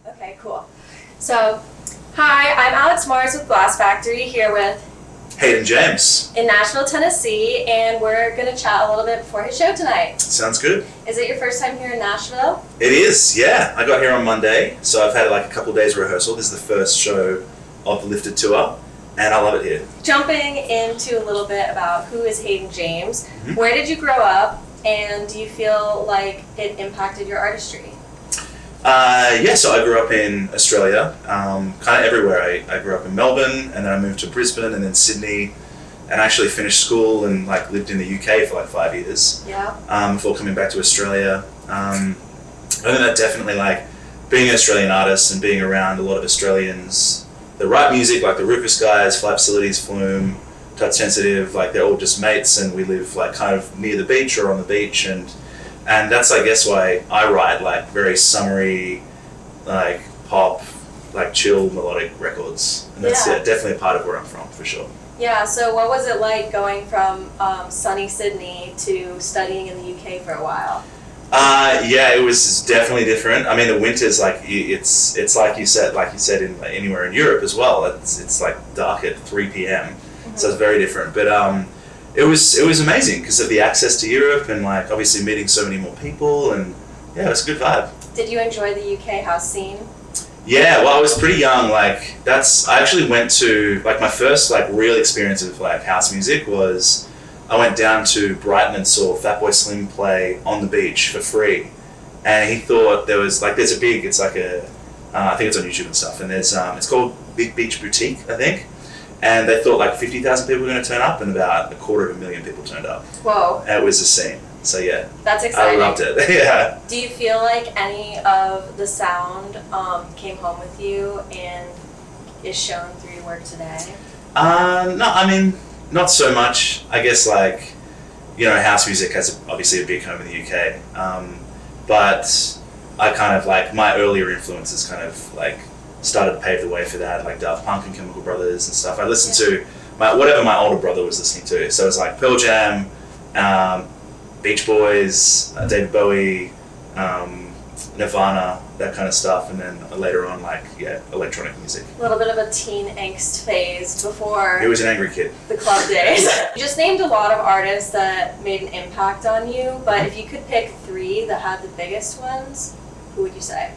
Okay, cool. So, hi, I'm Alex Mars with Glasse Factory here with Hayden James. in Nashville, Tennessee, and we're going to chat a little bit before his show tonight. Sounds good. Is it your first time here in Nashville? It is, yeah. I got here on Monday, so I've had like a couple of days rehearsal. This is the first show of the Lifted tour, and I love it here. Jumping into a little bit about who is Hayden James, Mm-hmm. Where did you grow up, and do you feel like it impacted your artistry? So I grew up in Australia, kind of everywhere. I grew up in Melbourne, and then I moved to Brisbane, and then Sydney, and actually finished school and like lived in the UK for like 5 years. Yeah. Before coming back to Australia. I think that definitely, like, being an Australian artist and being around a lot of Australians that write music, like the Rufus guys, Flight Facilities, Flume, Touch Sensitive, like they're all just mates, and we live like kind of near the beach or on the beach, and that's, I guess, why I write like very summery, like pop, like chill melodic records, and that's definitely a part of where I'm from for sure. Yeah, so what was it like going from sunny Sydney to studying in the UK for a while? It was definitely different. I mean, the winters, like it's like you said in anywhere in Europe as well. It's like dark at 3 p.m. Mm-hmm. So it's very different. But it was amazing because of the access to Europe and like obviously meeting so many more people, and yeah, it was a good vibe. Did you enjoy the UK house scene? Yeah, well, I was pretty young. I actually went to, like, my first like real experience of like house music was I went down to Brighton and saw Fatboy Slim play on the beach for free, and he thought there's a big, it's like I think it's on YouTube and stuff, and there's it's called Big Beach Boutique, I think, and they thought like 50,000 people were going to turn up, and about 250,000 people turned up. Whoa. And it was a scene. So yeah. That's exciting. I loved it. Yeah. Do you feel like any of the sound came home with you and is shown through your work today? No, I mean, not so much. I guess, like, house music has obviously a big home in the UK, but I kind of like my earlier influences kind of like started to pave the way for that, like Daft Punk and Chemical Brothers and stuff. I listened to whatever my older brother was listening to. So it was like Pearl Jam, Beach Boys, David Bowie, Nirvana, that kind of stuff, and then later on, electronic music. A little bit of a teen angst phase before He was an angry kid. the club days. You just named a lot of artists that made an impact on you, but if you could pick 3 that had the biggest ones, who would you say?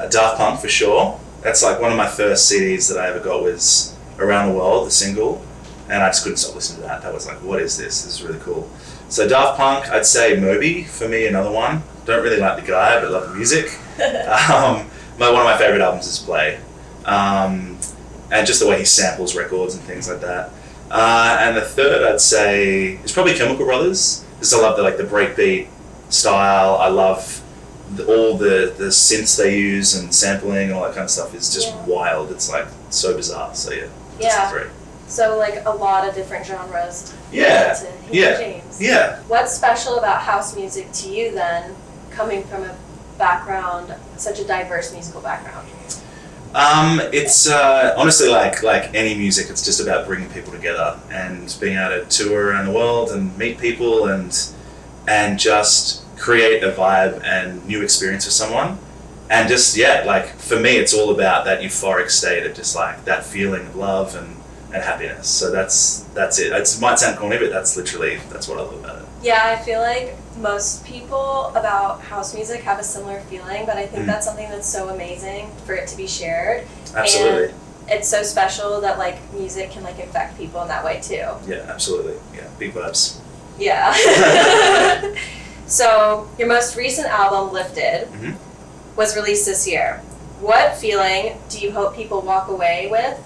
Daft Punk for sure. That's like one of my first CDs that I ever got was Around the World, the single, and I just couldn't stop listening to that. That was like, what is this? This is really cool. So Daft Punk, I'd say Moby for me, another one. Don't really like the guy, but love the music. One of my favorite albums is Play, and just the way he samples records and things like that. And the third, I'd say, is probably Chemical Brothers, because I love the breakbeat style. I love all the synths they use and sampling and all that kind of stuff is just wild. It's like so bizarre. So that's the 3. So like a lot of different genres. Yeah. James. Yeah. What's special about house music to you then, coming from a background, such a diverse musical background? It's honestly like any music. It's just about bringing people together and being able to tour around the world and meet people and just create a vibe and new experience for someone. And just for me, it's all about that euphoric state of just like that feeling of love and happiness. So that's it. It might sound corny, but that's what I love about it. Yeah, I feel like most people about house music have a similar feeling, but I think that's something that's so amazing for it to be shared. Absolutely. And it's so special that like music can like affect people in that way too. Yeah, absolutely. Yeah, big vibes. Yeah. So your most recent album, Lifted, was released this year. What feeling do you hope people walk away with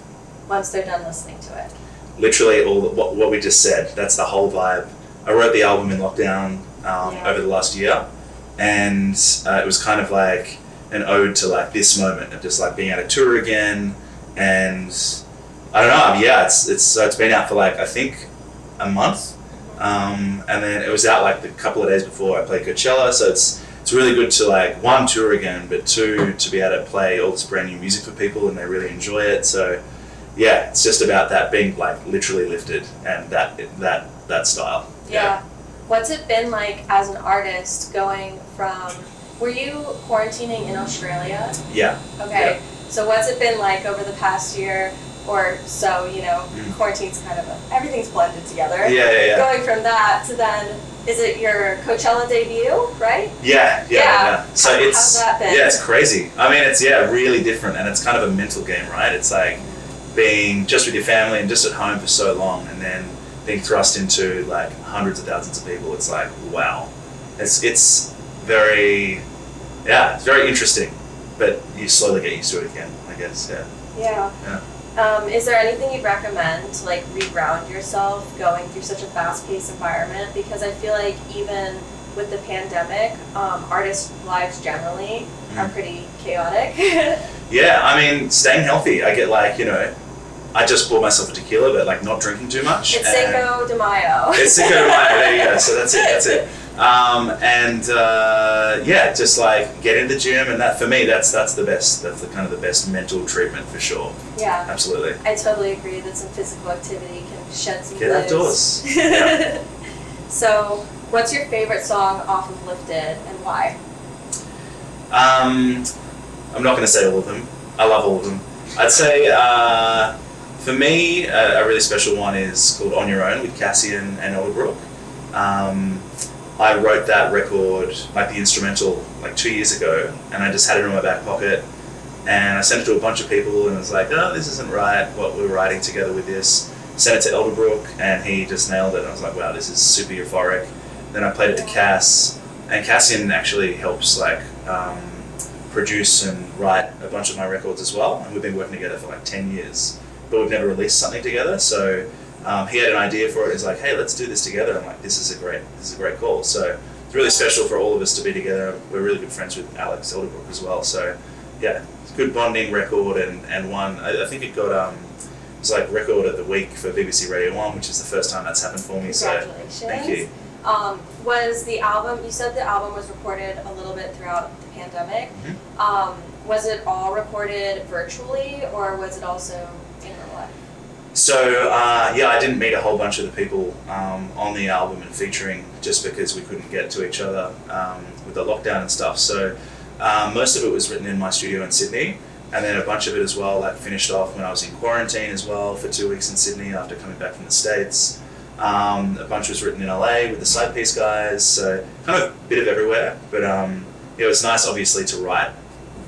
once they're done listening to it? Literally what we just said. That's the whole vibe. I wrote the album in lockdown over the last year, and it was kind of like an ode to like this moment of just like being able to tour again, and I don't know. Yeah, it's been out for like I think a month, and then it was out like a couple of days before I played Coachella. So it's really good to like 1 tour again, but 2 to be able to play all this brand new music for people and they really enjoy it. So yeah, it's just about that being like literally lifted and that style. Yeah. What's it been like as an artist going from Were you quarantining in Australia? Yeah. Okay. Yeah. So what's it been like over the past year or so? You know, quarantine's kind of everything's blended together. Yeah. Going from that to then, is it your Coachella debut, right? Yeah. So how's that been? Yeah, it's crazy. I mean, it's really different, and it's kind of a mental game, right? It's like being just with your family and just at home for so long, and then being thrust into like hundreds of thousands of people. It's like, wow. It's very interesting, but you slowly get used to it again, I guess. Yeah. Is there anything you'd recommend to like reground yourself going through such a fast-paced environment? Because I feel like even with the pandemic, artists' lives generally are pretty chaotic. Yeah, I mean, staying healthy. I get like, I just bought myself a tequila, but like not drinking too much. It's Cinco de Mayo. It's Cinco de Mayo. There you go. So that's it. Just like get in the gym, and that for me, that's the best. That's the kind of the best mental treatment for sure. Yeah, absolutely. I totally agree that some physical activity can shed some Get outdoors. Yeah. So, what's your favorite song off of Lifted and why? I'm not going to say all of them. I love all of them. I'd say for me, a really special one is called On Your Own with Glasse and Elderbrook. I wrote that record, like the instrumental, like 2 years ago, and I just had it in my back pocket, and I sent it to a bunch of people, and I was like, oh, this isn't right, what we're writing together with this. Sent it to Elderbrook, and he just nailed it, and I was like, wow, this is super euphoric. Then I played it to Cass, and Cassian actually helps like produce and write a bunch of my records as well, and we've been working together for like 10 years, but we've never released something together, so he had an idea for it. He's like, hey, let's do this together. I'm like, this is a great call. So it's really special for all of us to be together. We're really good friends with Alex Elderbrook as well. So yeah, it's a good bonding record, and one, I think it got, it was like record of the week for BBC Radio 1, which is the first time that's happened for me. Congratulations. So thank you. Was the album, you said the album was recorded a little bit throughout the pandemic. Mm-hmm. Was it all recorded virtually, or was it also in real life? So I didn't meet a whole bunch of the people on the album and featuring, just because we couldn't get to each other with the lockdown and stuff. So most of it was written in my studio in Sydney, and then a bunch of it as well like finished off when I was in quarantine as well for 2 weeks in Sydney after coming back from the States. A bunch was written in LA with the Side Piece guys, so kind of a bit of everywhere. But it was nice, obviously, to write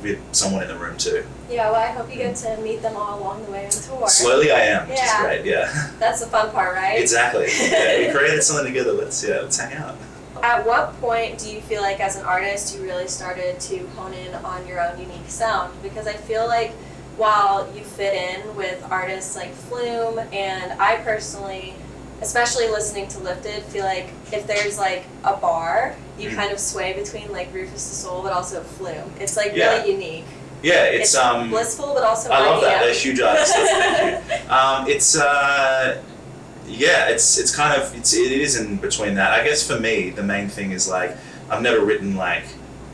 with someone in the room too. Yeah, well, I hope you get to meet them all along the way on tour. Slowly I am, which is great, yeah. That's the fun part, right? Exactly. Yeah, we created something together, let's hang out. At what point do you feel like as an artist you really started to hone in on your own unique sound? Because I feel like while you fit in with artists like Flume, and I personally, especially listening to Lifted, feel like if there's like a bar, you kind of sway between like Rufus the Soul but also Flume. It's like really unique. Yeah, it's blissful but also I love that. out. They're huge artists. Thank you. It's kind of it is in between that. I guess for me the main thing is like I've never written like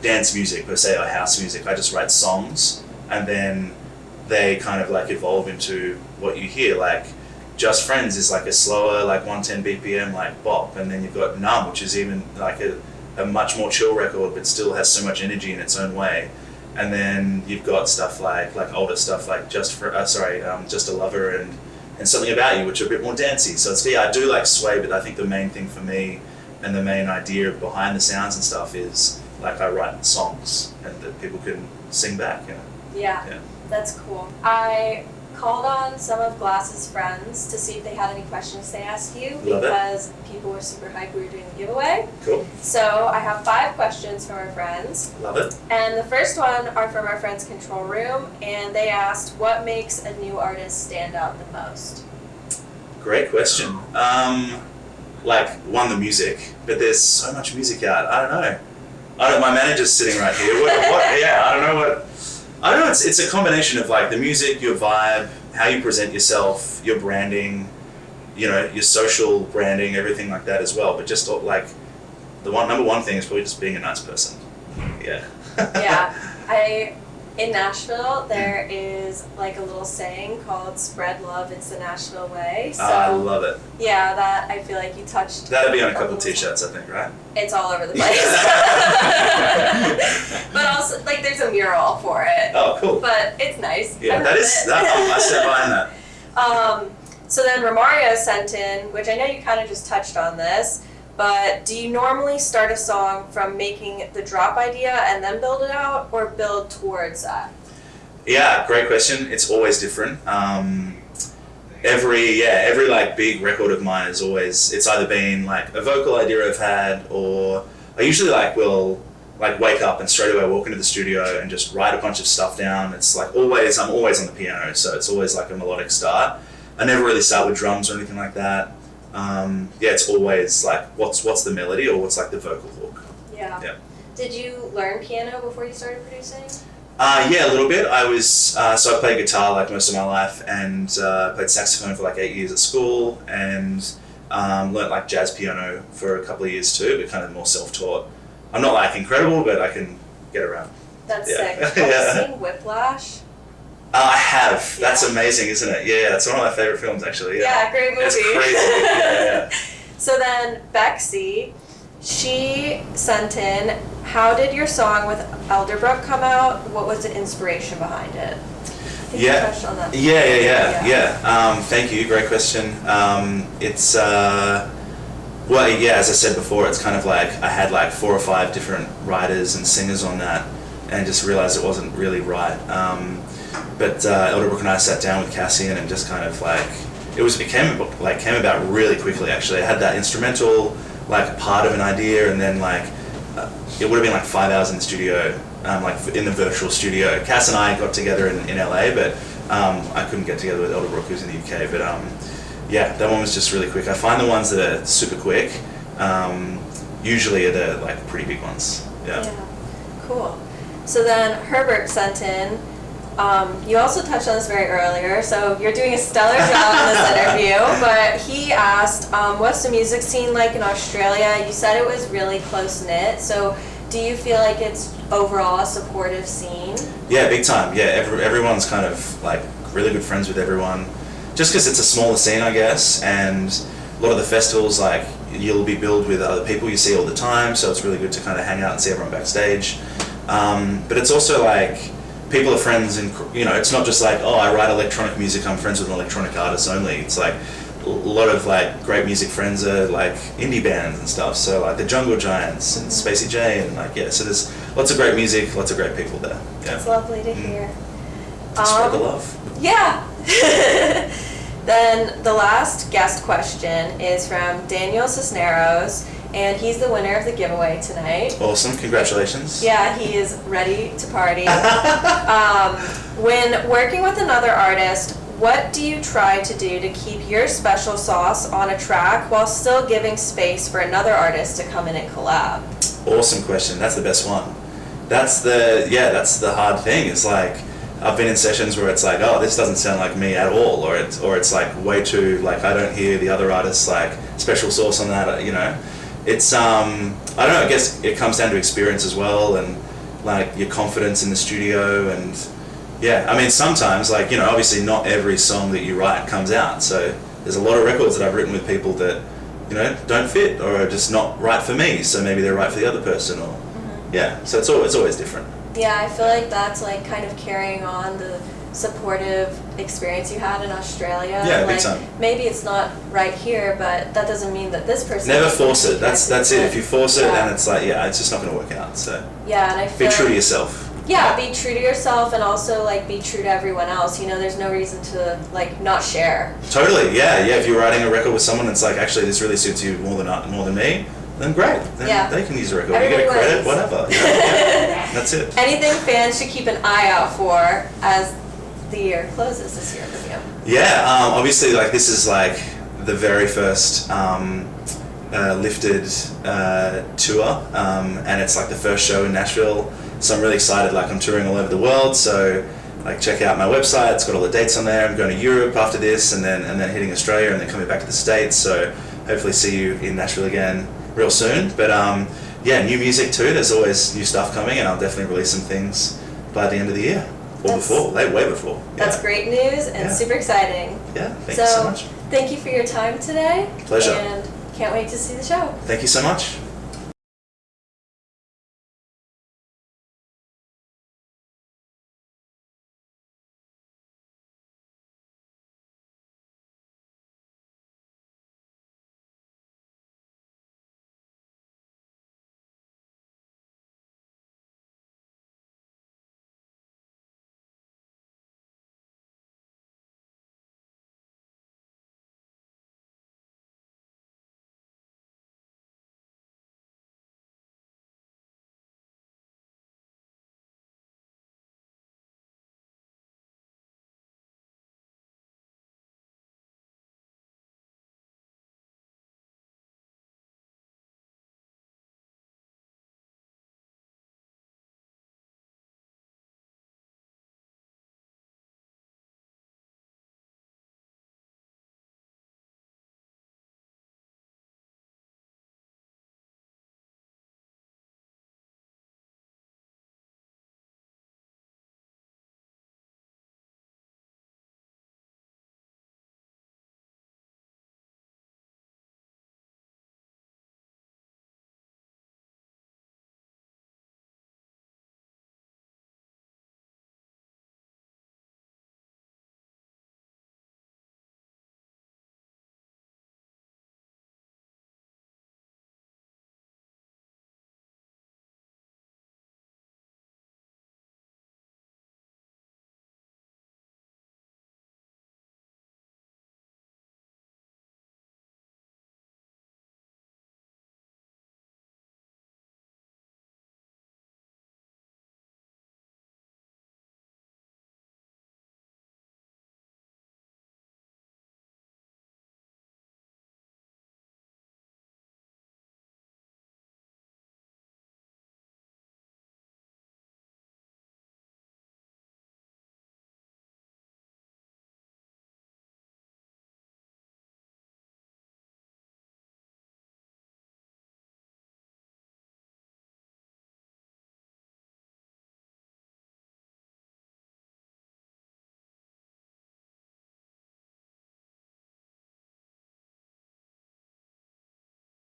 dance music per se or house music. I just write songs, and then they kind of like evolve into what you hear. Like Just Friends is like a slower, like 110 BPM like bop, and then you've got Numb, which is even like a much more chill record, but still has so much energy in its own way. And then you've got stuff like older stuff like Just a Lover and Something About You, which are a bit more dancey. So I do like sway, but I think the main thing for me and the main idea behind the sounds and stuff is like I write songs and that people can sing back. Yeah, that's cool. I called on some of Glasse's friends to see if they had any questions to ask you because people were super hyped we were doing the giveaway. Cool. So I have 5 questions from our friends. Love it. And the first one are from our friends Control Room, and they asked, what makes a new artist stand out the most? Great question. The music, but there's so much music out. I don't know. My manager's sitting right here. I don't know. It's a combination of like the music, your vibe, how you present yourself, your branding, your social branding, everything like that as well. But just like number one thing is probably just being a nice person. Yeah. Yeah, I In Nashville, there is like a little saying called "Spread love, it's the Nashville way." So I love it. yeah, that I feel like you touched. That'd be on a couple of t-shirts, I think, right? It's all over the place. But also, like, there's a mural for it. Oh, cool. But it's nice. Yeah, that is. I stand behind that. So then Romario sent in, which I know you kind of just touched on this, but do you normally start a song from making the drop idea and then build it out, or build towards that? Yeah, great question. It's always different. Every like big record of mine is always, it's either been like a vocal idea I've had, or I usually will like wake up and straight away walk into the studio and just write a bunch of stuff down. It's like I'm always on the piano, so it's always like a melodic start. I never really start with drums or anything like that. It's always like what's the melody, or what's like the vocal hook. Yeah. Did you learn piano before you started producing? Yeah, a little bit. I was so I played guitar like most of my life, and played saxophone for like 8 years at school, and learnt like jazz piano for a couple of years too, but kind of more self-taught. I'm not like incredible, but I can get around. That's sick. Have you seen Whiplash? I have. That's amazing, isn't it? Yeah, that's one of my favorite films, actually. Yeah, great movie. It's crazy. Yeah. So then Bexy, she sent in, how did your song with Elderbrook come out? What was the inspiration behind it? I think you touched on that. Yeah. Thank you. Great question. It's as I said before, it's kind of like I had like 4 or 5 different writers and singers on that, and just realized it wasn't really right. But Elderbrook and I sat down with Cassie and just kind of like it came about really quickly. Actually, I had that instrumental like part of an idea, and then like it would have been like 5 hours in the studio, like in the virtual studio. Cass and I got together in LA, but I couldn't get together with Elderbrook, who's in the UK. But that one was just really quick. I find the ones that are super quick usually are the like pretty big ones. Yeah. Cool. So then Herbert sent in. You also touched on this very earlier, so you're doing a stellar job in this interview, but he asked, what's the music scene like in Australia? You said it was really close-knit, so do you feel like it's overall a supportive scene? Yeah, big time. Yeah, everyone's kind of like really good friends with everyone, just because it's a smaller scene, I guess, and a lot of the festivals, like, you'll be billed with other people you see all the time, so it's really good to kind of hang out and see everyone backstage. But it's also like, people are friends, and it's not just like, oh, I write electronic music, I'm friends with an electronic artist only. It's like a lot of like great music friends are like indie bands and stuff. So like the Jungle Giants and Spacey J, and like so there's lots of great music, lots of great people there. Yeah. It's lovely to hear. Spread the love. Yeah. Then the last guest question is from Daniel Cisneros. And he's the winner of the giveaway tonight. Awesome, congratulations. Yeah, he is ready to party. When working with another artist, what do you try to do to keep your special sauce on a track while still giving space for another artist to come in and collab? Awesome question, that's the best one. That's the hard thing. It's like, I've been in sessions where it's like, oh, this doesn't sound like me at all, or it's like way too, like, I don't hear the other artist's like special sauce on that, It's, I don't know, I guess it comes down to experience as well, and like your confidence in the studio, and I mean, sometimes, like, obviously not every song that you write comes out, so there's a lot of records that I've written with people that, don't fit, or are just not right for me, so maybe they're right for the other person, or, so it's always different. Yeah, I feel like that's like kind of carrying on the supportive experience you had in Australia. Yeah, like, big time. Maybe it's not right here, but that doesn't mean that this person... Never force it. That's it. If you force it, then it's like, it's just not going to work out. So yeah, and I feel be true to yourself. Yeah, be true to yourself, and also like be true to everyone else. There's no reason to like not share. Totally. Yeah. If you're writing a record with someone that's like, actually this really suits you more than me, then great. Then they can use the record. Everybody you get a credit, wins. Whatever. That's it. Anything fans should keep an eye out for as the year closes this year with you? Yeah, obviously, like, this is like the very first lifted tour, and it's like the first show in Nashville, so I'm really excited. Like, I'm touring all over the world, so like, check out my website, it's got all the dates on there. I'm going to Europe after this, and then hitting Australia, and then coming back to the States, so hopefully see you in Nashville again real soon. But new music too, there's always new stuff coming, and I'll definitely release some things by the end of the year. Or before, way before. That's great news and super exciting. Yeah, thank you so much. Thank you for your time today. Pleasure. And can't wait to see the show. Thank you so much.